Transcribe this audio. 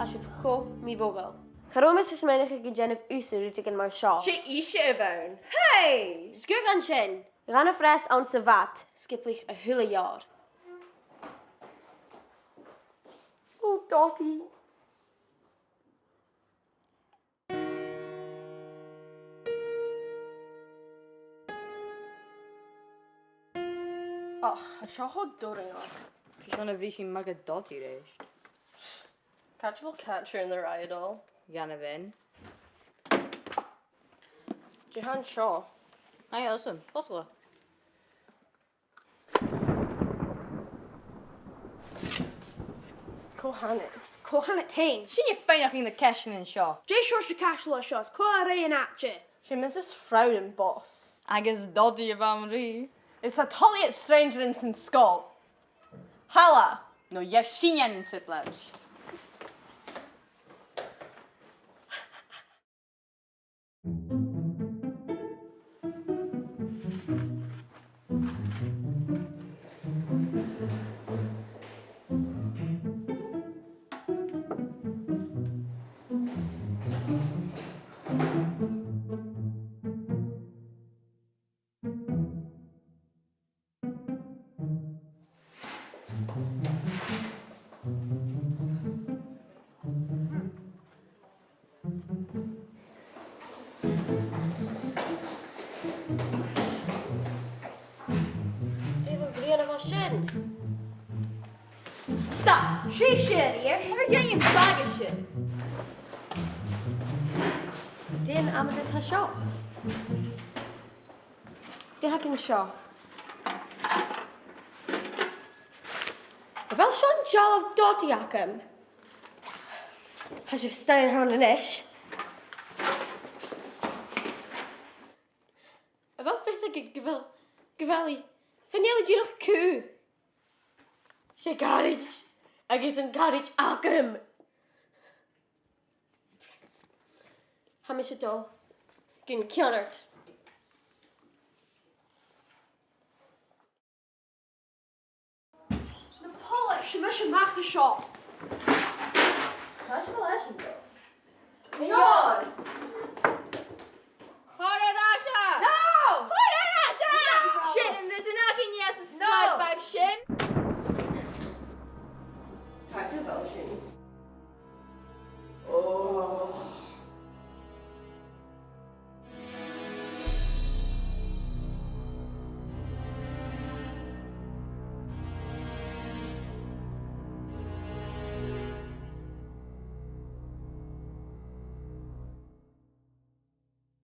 as if go mi vogel. Charomas is menige gegenif user rútig in mar shaw. She ishe avon. Hey! Skug an chin. Ran a fres aan se vat, skiplich a hulle jaar. Oh, Dotty. Oh, I shall hold Dotty on. She's gonna be mega Dotty rest. Catch will catch her in the idol. Gonna win. Jehan Shaw. Hi, awesome. Possible. Kohanet heen. She je fijn in the cashin in Shaw. Jay shores de cashla shows. Ko in atje. She misses Frowden boss. I guess Dotty van Marie. It's a totally stranger in sin skull. Hala! No, je hebt zien in Tiplash. Stop! She shit hier. Wat jij in bagage? Den Amadeus ha shaw. Den hakin shaw. Wel Sean Joe of Dotty akem. Has you staying her on an ish. Wel vis ik gewelly. Van jullie die nog ku. She carriage. I guess in carriage akem. Hamish het al. Gyn kianert. De polish, je moet je maken shop. Catch will ash go. Ja.